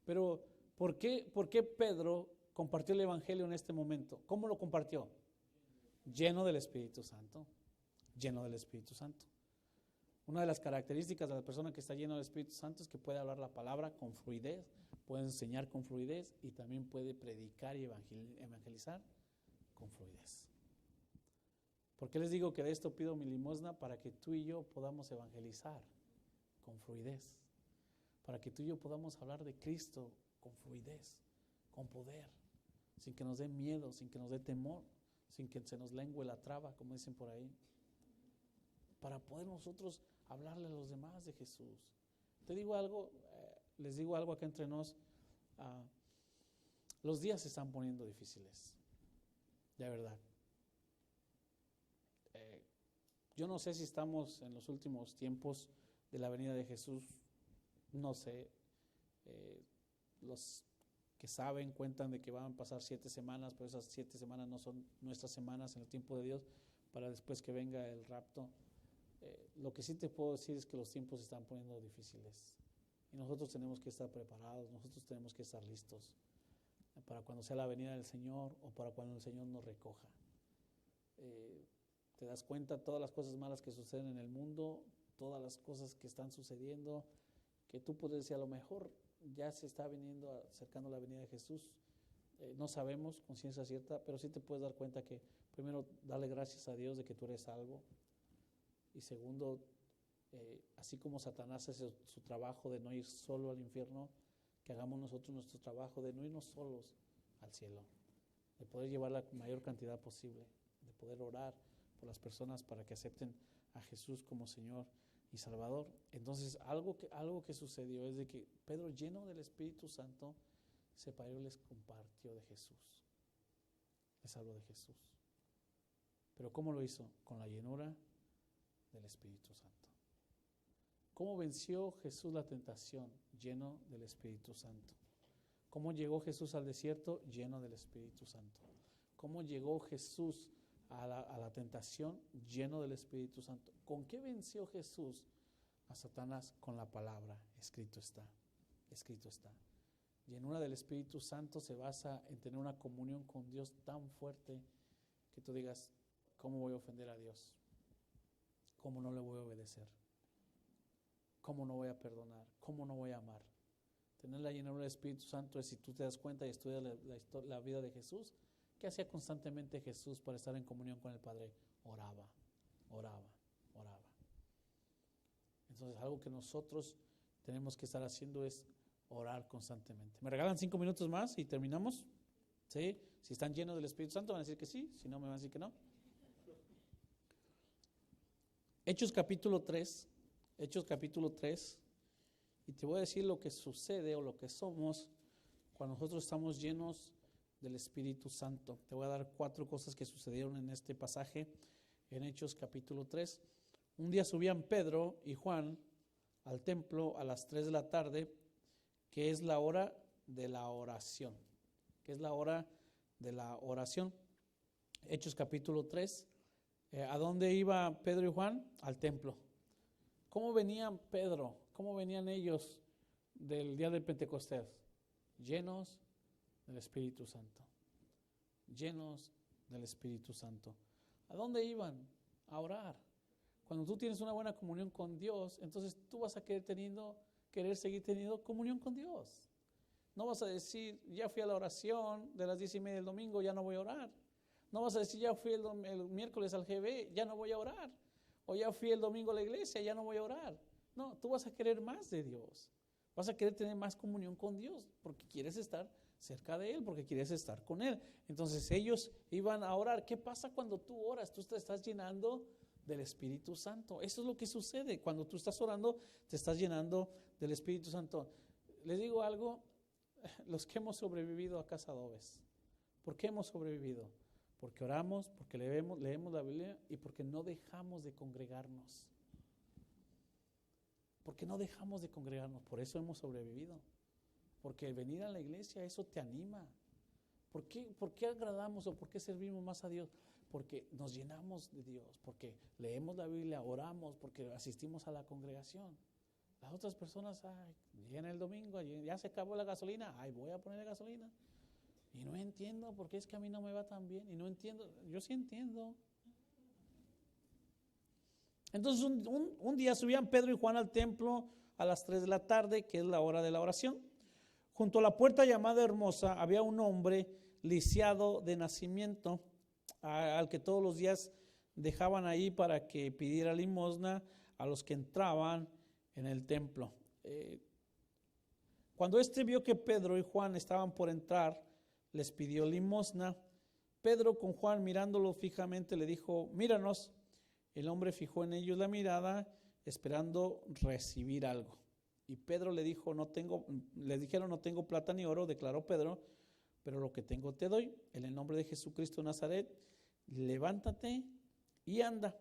Pero ¿por qué Pedro compartió el evangelio en este momento? ¿Cómo lo compartió? Lleno del Espíritu Santo, lleno del Espíritu Santo. Una de las características de la persona que está llena del Espíritu Santo es que puede hablar la palabra con fluidez, puede enseñar con fluidez y también puede predicar y evangelizar con fluidez. ¿Por qué les digo que de esto pido mi limosna? Para que tú y yo podamos evangelizar con fluidez, para que tú y yo podamos hablar de Cristo con fluidez, con poder, sin que nos dé miedo, sin que nos dé temor, sin que se nos lengue la traba, como dicen por ahí, para poder nosotros hablarle a los demás de Jesús. Te digo algo, les digo algo acá entre nos, los días se están poniendo difíciles, de verdad. Yo no sé si estamos en los últimos tiempos de la venida de Jesús, no sé, los que saben cuentan de que van a pasar 7 semanas, pero esas 7 semanas no son nuestras semanas en el tiempo de Dios, para después que venga el rapto. Lo que sí te puedo decir es que los tiempos se están poniendo difíciles y nosotros tenemos que estar preparados, nosotros tenemos que estar listos para cuando sea la venida del Señor o para cuando el Señor nos recoja. Te das cuenta todas las cosas malas que suceden en el mundo, todas las cosas que están sucediendo, que tú puedes decir a lo mejor ya se está acercando la venida de Jesús. No sabemos con ciencia cierta, pero sí te puedes dar cuenta que primero darle gracias a Dios de que tú eres salvo y segundo, así como Satanás hace su trabajo de no ir solo al infierno, que hagamos nosotros nuestro trabajo de no irnos solos al cielo, de poder llevar la mayor cantidad posible, de poder orar por las personas para que acepten a Jesús como Señor y Salvador. Entonces, algo que sucedió es de que Pedro, lleno del Espíritu Santo, se paró y les compartió de Jesús. Les habló de Jesús. Pero ¿cómo lo hizo? Con la llenura del Espíritu Santo. ¿Cómo venció Jesús la tentación? Lleno del Espíritu Santo. ¿Cómo llegó Jesús al desierto? Lleno del Espíritu Santo. ¿Cómo llegó Jesús a la tentación? Lleno del Espíritu Santo. ¿Con qué venció Jesús a Satanás? Con la palabra. Escrito está. Escrito está. Llenura del Espíritu Santo se basa en tener una comunión con Dios tan fuerte que tú digas, ¿cómo voy a ofender a Dios? ¿Cómo no le voy a obedecer? ¿Cómo no voy a perdonar? ¿Cómo no voy a amar? Tener la llenura del Espíritu Santo es, si tú te das cuenta y estudias la vida de Jesús, ¿qué hacía constantemente Jesús para estar en comunión con el Padre? Oraba, oraba, oraba. Entonces, algo que nosotros tenemos que estar haciendo es orar constantemente. ¿Me regalan 5 minutos más y terminamos? ¿Sí? Si están llenos del Espíritu Santo van a decir que sí, si no me van a decir que no. Hechos capítulo 3, y te voy a decir lo que sucede o lo que somos cuando nosotros estamos llenos del Espíritu Santo. Te voy a dar 4 cosas que sucedieron en este pasaje, en Hechos capítulo 3. Un día subían Pedro y Juan al templo a las 3 de la tarde, que es la hora de la oración. ¿Qué es la hora de la oración? Hechos capítulo 3. ¿A dónde iba Pedro y Juan? Al templo. ¿Cómo venían Pedro? ¿Cómo venían ellos del día del Pentecostés? Llenos del Espíritu Santo. Llenos del Espíritu Santo. ¿A dónde iban? A orar. Cuando tú tienes una buena comunión con Dios, entonces tú vas a querer seguir teniendo comunión con Dios. No vas a decir, ya fui a la oración de las 10:30 del domingo, ya no voy a orar. No vas a decir, ya fui el miércoles al GB, ya no voy a orar. O ya fui el domingo a la iglesia, ya no voy a orar. No, tú vas a querer más de Dios. Vas a querer tener más comunión con Dios porque quieres estar cerca de Él, porque quieres estar con Él. Entonces ellos iban a orar. ¿Qué pasa cuando tú oras? Tú te estás llenando del Espíritu Santo. Eso es lo que sucede. Cuando tú estás orando, te estás llenando del Espíritu Santo. Les digo algo, los que hemos sobrevivido a Casa Adobes. ¿Por qué hemos sobrevivido? Porque oramos, porque leemos la Biblia y porque no dejamos de congregarnos. Porque no dejamos de congregarnos, por eso hemos sobrevivido. Porque el venir a la iglesia, eso te anima. ¿Por qué agradamos o por qué servimos más a Dios? Porque nos llenamos de Dios, porque leemos la Biblia, oramos, porque asistimos a la congregación. Las otras personas, llegan el domingo, ya se acabó la gasolina, voy a poner gasolina. Y no entiendo por qué es que a mí no me va tan bien. Y no entiendo, yo sí entiendo. Entonces un día subían Pedro y Juan al templo a las 3 de la tarde, que es la hora de la oración. Junto a la puerta llamada Hermosa había un hombre lisiado de nacimiento, al que todos los días dejaban ahí para que pidiera limosna a los que entraban en el templo. Cuando vio que Pedro y Juan estaban por entrar, les pidió limosna. Pedro, con Juan mirándolo fijamente, le dijo: míranos. El hombre fijó en ellos la mirada, esperando recibir algo. Y Pedro le dijeron: no tengo plata ni oro, declaró Pedro, pero lo que tengo te doy. En el nombre de Jesucristo de Nazaret, levántate y anda.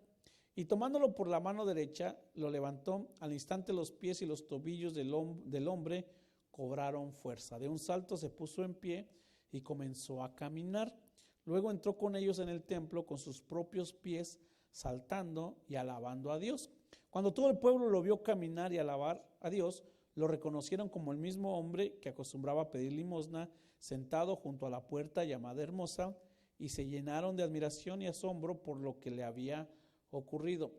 Y tomándolo por la mano derecha, lo levantó. Al instante los pies y los tobillos del hombre cobraron fuerza. De un salto se puso en pie y comenzó a caminar. Luego entró con ellos en el templo con sus propios pies, saltando y alabando a Dios. Cuando todo el pueblo lo vio caminar y alabar a Dios, lo reconocieron como el mismo hombre que acostumbraba a pedir limosna, sentado junto a la puerta llamada Hermosa, y se llenaron de admiración y asombro por lo que le había ocurrido.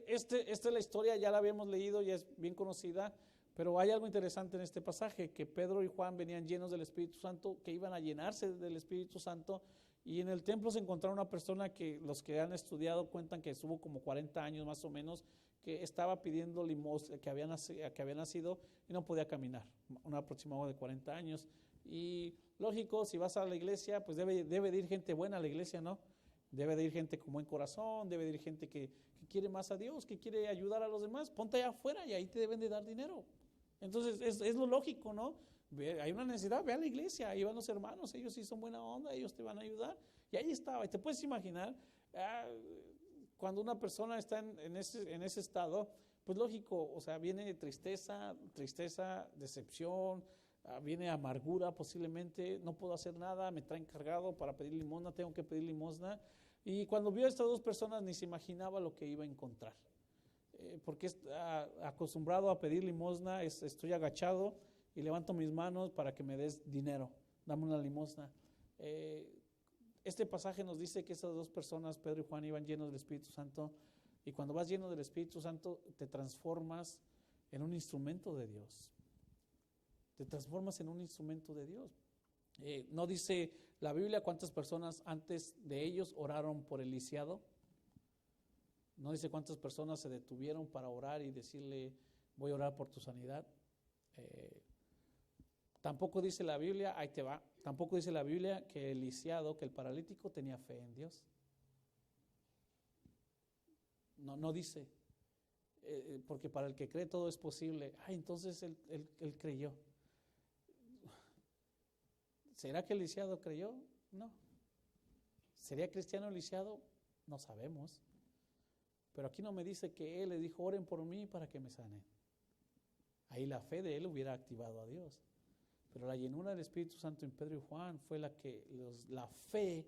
Esta es la historia, ya la habíamos leído, ya es bien conocida, pero hay algo interesante en este pasaje, que Pedro y Juan venían llenos del Espíritu Santo, que iban a llenarse del Espíritu Santo, y en el templo se encontraron una persona que los que han estudiado cuentan que estuvo como 40 años más o menos, que estaba pidiendo limosna, que había nacido y no podía caminar, un aproximado de 40 años. Y lógico, si vas a la iglesia, pues debe de ir gente buena a la iglesia, ¿no? Debe de ir gente con buen corazón, debe de ir gente que quiere más a Dios, que quiere ayudar a los demás. Ponte allá afuera y ahí te deben de dar dinero. Entonces es lo lógico, ¿no? Hay una necesidad, ve a la iglesia, ahí van los hermanos, ellos sí son buena onda, ellos te van a ayudar. Y ahí estaba, y te puedes imaginar, cuando una persona está en ese estado, pues lógico, o sea, viene tristeza, decepción, viene amargura posiblemente, no puedo hacer nada, me traen cargado para pedir limosna, tengo que pedir limosna. Y cuando vio a estas dos personas ni se imaginaba lo que iba a encontrar. Porque acostumbrado a pedir limosna, estoy agachado y levanto mis manos para que me des dinero, dame una limosna. Este pasaje nos dice que esas dos personas, Pedro y Juan, iban llenos del Espíritu Santo, y cuando vas lleno del Espíritu Santo te transformas en un instrumento de Dios. Te transformas en un instrumento de Dios. ¿No dice la Biblia cuántas personas antes de ellos oraron por el lisiado? ¿No dice cuántas personas se detuvieron para orar y decirle: voy a orar por tu sanidad? Tampoco dice la Biblia, ahí te va, tampoco dice la Biblia que el lisiado, que el paralítico tenía fe en Dios. No dice, porque para el que cree todo es posible. Entonces él creyó. ¿Será que el lisiado creyó? No. ¿Sería cristiano el lisiado? No sabemos. Pero aquí no me dice que él le dijo: oren por mí para que me sanen. Ahí la fe de él hubiera activado a Dios. Pero la llenura del Espíritu Santo en Pedro y Juan fue la fe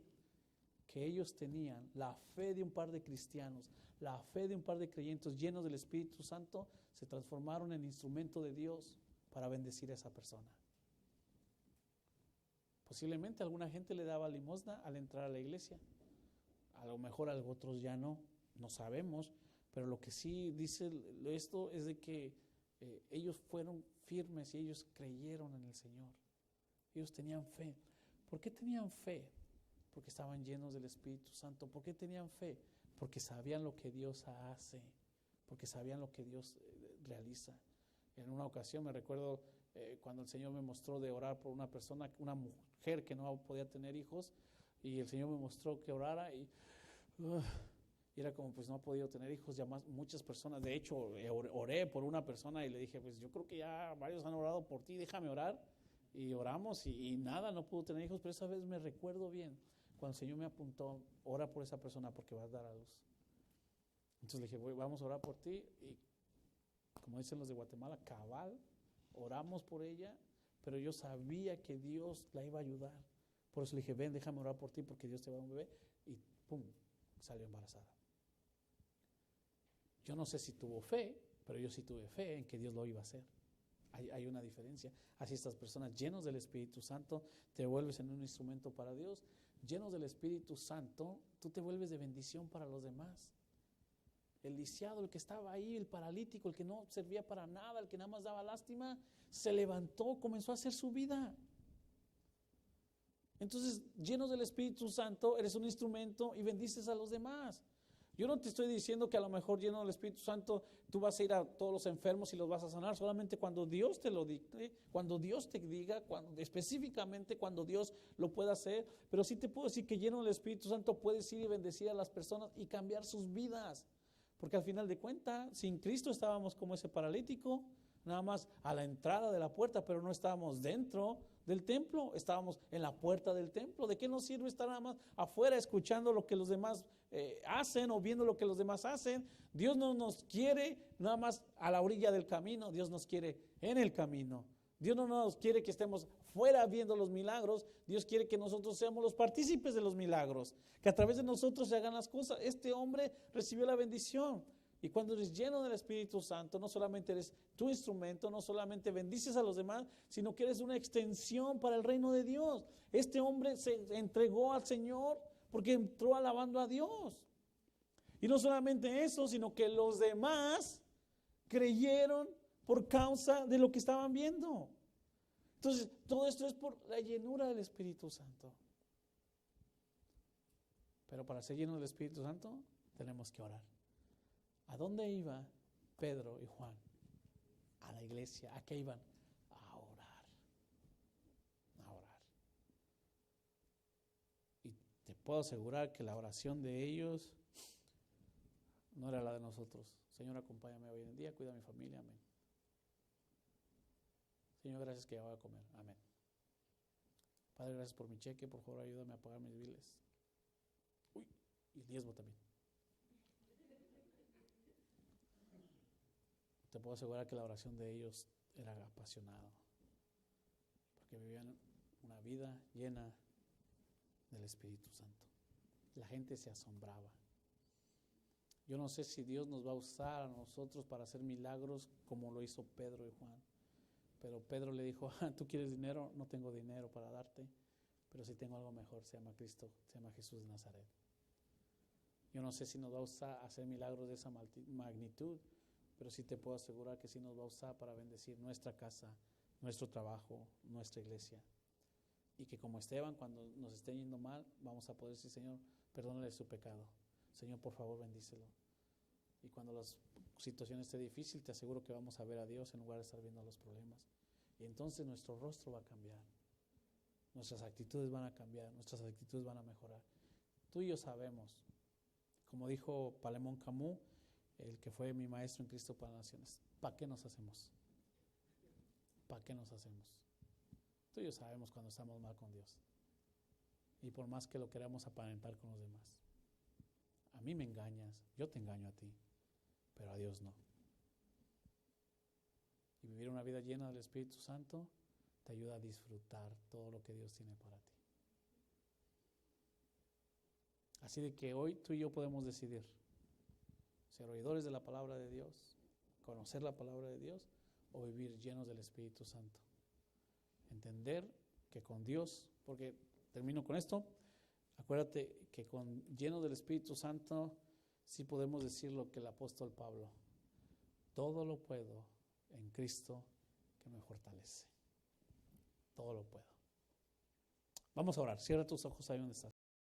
que ellos tenían, la fe de un par de cristianos, la fe de un par de creyentes llenos del Espíritu Santo, se transformaron en instrumento de Dios para bendecir a esa persona. Posiblemente alguna gente le daba limosna al entrar a la iglesia, a lo mejor a otros ya no sabemos, pero lo que sí dice esto es de que ellos fueron firmes y ellos creyeron en el Señor. Ellos tenían fe. ¿Por qué tenían fe? Porque estaban llenos del Espíritu Santo. ¿Por qué tenían fe? Porque sabían lo que Dios hace, porque sabían lo que Dios realiza. En una ocasión me recuerdo cuando el Señor me mostró de orar por una persona, una mujer que no podía tener hijos, y el Señor me mostró que orara y era como, pues no ha podido tener hijos ya muchas personas. De hecho, oré por una persona y le dije: pues yo creo que ya varios han orado por ti, déjame orar. Y oramos y nada, no pudo tener hijos, pero esa vez me recuerdo bien, cuando el Señor me apuntó, ora por esa persona porque va a dar a luz. Entonces le dije, vamos a orar por ti, y como dicen los de Guatemala, cabal, oramos por ella, pero yo sabía que Dios la iba a ayudar. Por eso le dije, ven, déjame orar por ti porque Dios te va a dar un bebé, y pum, salió embarazada. Yo no sé si tuvo fe, pero yo sí tuve fe en que Dios lo iba a hacer. Hay una diferencia. Así estas personas llenos del Espíritu Santo, te vuelves en un instrumento para Dios. Llenos del Espíritu Santo, tú te vuelves de bendición para los demás. El lisiado, el que estaba ahí, el paralítico, el que no servía para nada, el que nada más daba lástima, se levantó, comenzó a hacer su vida. Entonces, llenos del Espíritu Santo, eres un instrumento y bendices a los demás. Yo no te estoy diciendo que a lo mejor lleno del Espíritu Santo tú vas a ir a todos los enfermos y los vas a sanar, solamente cuando Dios te lo dicte, cuando Dios te diga, específicamente cuando Dios lo pueda hacer. Pero sí te puedo decir que lleno del Espíritu Santo puedes ir y bendecir a las personas y cambiar sus vidas. Porque al final de cuentas, sin Cristo estábamos como ese paralítico, nada más a la entrada de la puerta, pero no estábamos dentro del templo, estábamos en la puerta del templo. ¿De qué nos sirve estar nada más afuera escuchando lo que los demás hacen o viendo lo que los demás hacen? Dios no nos quiere nada más a la orilla del camino, Dios nos quiere en el camino. Dios no nos quiere que estemos fuera viendo los milagros, Dios quiere que nosotros seamos los partícipes de los milagros, que a través de nosotros se hagan las cosas. Este hombre recibió la bendición. Y cuando eres lleno del Espíritu Santo, no solamente eres tu instrumento, no solamente bendices a los demás, sino que eres una extensión para el reino de Dios. Este hombre se entregó al Señor porque entró alabando a Dios. Y no solamente eso, sino que los demás creyeron por causa de lo que estaban viendo. Entonces, todo esto es por la llenura del Espíritu Santo. Pero para ser llenos del Espíritu Santo, tenemos que orar. ¿A dónde iba Pedro y Juan? A la iglesia. ¿A qué iban? A orar. A orar. Y te puedo asegurar que la oración de ellos no era la de nosotros. Señor, acompáñame hoy en día, cuida a mi familia, amén. Señor, gracias que ya voy a comer, amén. Padre, gracias por mi cheque, por favor ayúdame a pagar mis biles. Uy, y el diezmo también. Te puedo asegurar que la oración de ellos era apasionada, porque vivían una vida llena del Espíritu Santo. La gente se asombraba. Yo no sé si Dios nos va a usar a nosotros para hacer milagros como lo hizo Pedro y Juan. Pero Pedro le dijo, ¿tú quieres dinero? No tengo dinero para darte, pero sí tengo algo mejor, se llama Cristo, se llama Jesús de Nazaret. Yo no sé si nos va a usar a hacer milagros de esa magnitud, pero sí te puedo asegurar que sí nos va a usar para bendecir nuestra casa, nuestro trabajo, nuestra iglesia. Y que como Esteban, cuando nos esté yendo mal, vamos a poder decir, Señor, perdónale su pecado. Señor, por favor, bendícelo. Y cuando la situación esté difícil, te aseguro que vamos a ver a Dios en lugar de estar viendo los problemas. Y entonces nuestro rostro va a cambiar. Nuestras actitudes van a cambiar, nuestras actitudes van a mejorar. Tú y yo sabemos, como dijo Palemón Camus, el que fue mi maestro en Cristo para las Naciones, ¿para qué nos hacemos? ¿Para qué nos hacemos? Tú y yo sabemos cuando estamos mal con Dios. Y por más que lo queramos aparentar con los demás. A mí me engañas, yo te engaño a ti, pero a Dios no. Y vivir una vida llena del Espíritu Santo te ayuda a disfrutar todo lo que Dios tiene para ti. Así de que hoy tú y yo podemos decidir ser oidores de la palabra de Dios, conocer la palabra de Dios o vivir llenos del Espíritu Santo. Entender que con Dios, porque termino con esto, acuérdate que llenos del Espíritu Santo sí podemos decir lo que el apóstol Pablo, todo lo puedo en Cristo que me fortalece. Todo lo puedo. Vamos a orar. Cierra tus ojos ahí donde estás.